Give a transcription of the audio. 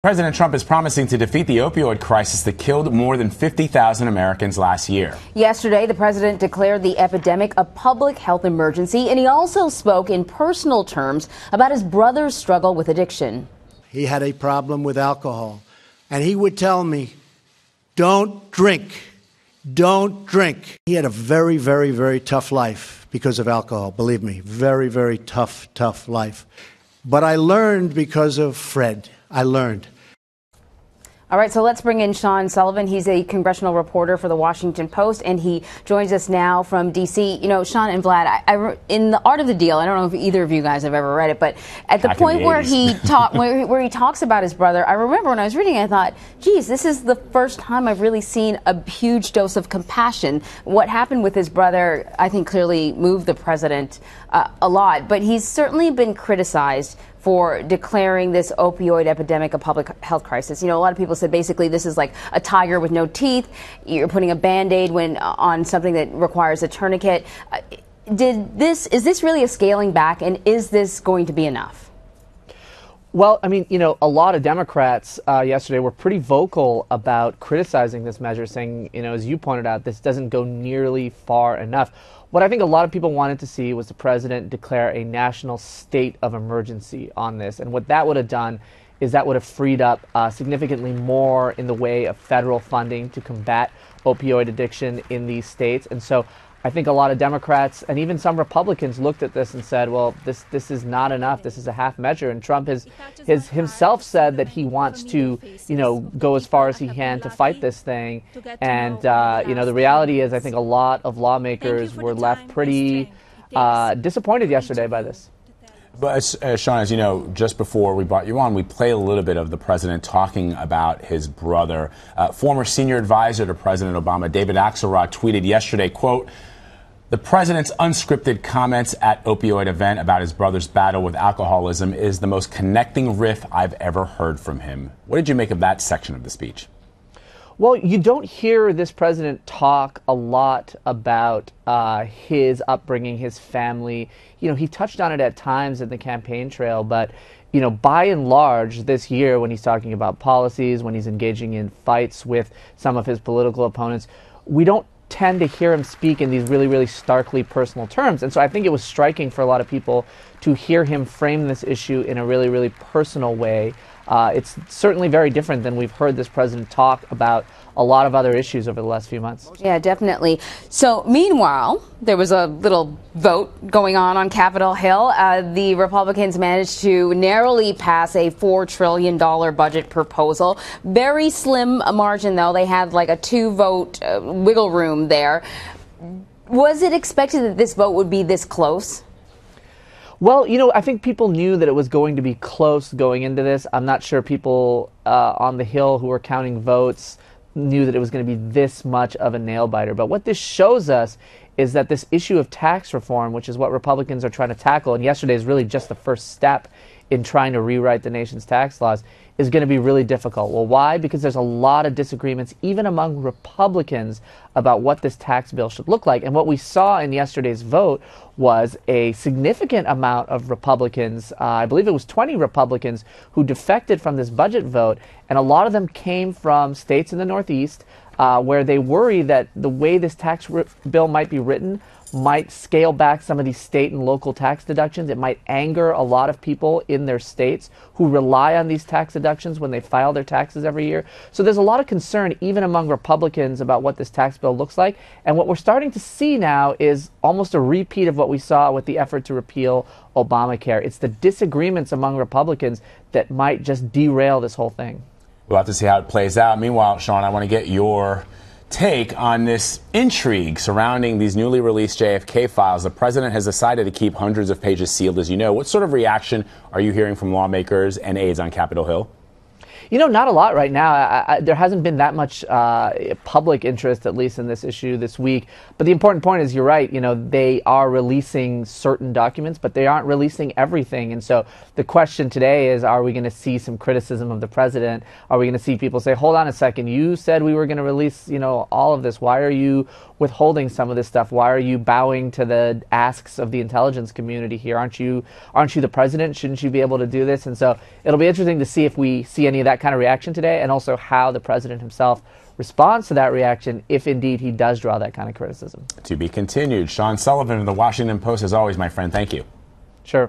President Trump is promising to defeat the opioid crisis that killed more than 50,000 Americans last year. Yesterday, the president declared the epidemic a public health emergency, and he also spoke in personal terms about his brother's struggle with addiction. He had a problem with alcohol, and he would tell me, "Don't drink. Don't drink." He had a very, very, very tough life because of alcohol. Believe me, very, very tough life. But I learned because of Fred. I learned. All right, so let's bring in Sean Sullivan. He's a congressional reporter for the Washington Post, and he joins us now from D.C. You know, Sean and Vlad, in The Art of the Deal, I don't know if either of you guys have ever read it, but at the point where he talks about his brother, I remember when I was reading it, I thought, geez, this is the first time I've really seen a huge dose of compassion. What happened with his brother, I think, clearly moved the president a lot, but he's certainly been criticized for declaring this opioid epidemic a public health crisis. You know, a lot of people said basically this is like a tiger with no teeth. You're putting a Band-Aid on something that requires a tourniquet. Is this really a scaling back, and is this going to be enough? Well, I mean, you know, a lot of Democrats yesterday were pretty vocal about criticizing this measure, saying, you know, as you pointed out, this doesn't go nearly far enough. What I think a lot of people wanted to see was the president declare a national state of emergency on this. And what that would have done is that would have freed up significantly more in the way of federal funding to combat opioid addiction in these states. And so I think a lot of Democrats and even some Republicans looked at this and said, well, this is not enough. This is a half measure. And Trump has himself said that he wants to, you know, go as far as he can to fight this thing. And, you know, the reality is I think a lot of lawmakers were left pretty disappointed yesterday by this. But Sean, as you know, just before we brought you on, we played a little bit of the president talking about his brother. Former senior advisor to President Obama, David Axelrod, tweeted yesterday, quote, "The president's unscripted comments at opioid event about his brother's battle with alcoholism is the most connecting riff I've ever heard from him." What did you make of that section of the speech? Well, you don't hear this president talk a lot about his upbringing, his family. You know, he touched on it at times in the campaign trail, but, you know, by and large this year when he's talking about policies, when he's engaging in fights with some of his political opponents, we don't tend to hear him speak in these really, really starkly personal terms. And so I think it was striking for a lot of people to hear him frame this issue in a really, really personal way. It's certainly very different than we've heard this president talk about a lot of other issues over the last few months. Yeah, definitely. So meanwhile, there was a little vote going on Capitol Hill. The Republicans managed to narrowly pass a $4 trillion budget proposal. Very slim margin, though. They had like a 2-vote wiggle room there. Was it expected that this vote would be this close? Well, you know, I think people knew that it was going to be close going into this. I'm not sure people on the Hill who were counting votes knew that it was going to be this much of a nail-biter. But what this shows us is that this issue of tax reform, which is what Republicans are trying to tackle, and yesterday is really just the first step in trying to rewrite the nation's tax laws, is going to be really difficult. Well, why? Because there's a lot of disagreements, even among Republicans, about what this tax bill should look like. And what we saw in yesterday's vote was a significant amount of Republicans, I believe it was 20 Republicans, who defected from this budget vote. And a lot of them came from states in the Northeast where they worry that the way this tax bill might be written might scale back some of these state and local tax deductions. It might anger a lot of people in their states who rely on these tax deductions when they file their taxes every year. So there's a lot of concern even among Republicans about what this tax bill looks like. And what we're starting to see now is almost a repeat of what we saw with the effort to repeal Obamacare. It's the disagreements among Republicans that might just derail this whole thing. We'll have to see how it plays out. Meanwhile, Sean, I want to get your take on this intrigue surrounding these newly released JFK files. The president has decided to keep hundreds of pages sealed, as you know. What sort of reaction are you hearing from lawmakers and aides on Capitol Hill? You know, not a lot right now. There hasn't been that much public interest, at least in this issue this week. But the important point is, you're right, you know, they are releasing certain documents, but they aren't releasing everything. And so the question today is, are we going to see some criticism of the president? Are we going to see people say, hold on a second, you said we were going to release, you know, all of this. Why are you withholding some of this stuff? Why are you bowing to the asks of the intelligence community here? Aren't you the president? Shouldn't you be able to do this? And so it'll be interesting to see if we see any of that that kind of reaction today, and also how the president himself responds to that reaction if indeed he does draw that kind of criticism. To be continued. Sean Sullivan of the Washington Post, as always, my friend. Thank you. Sure.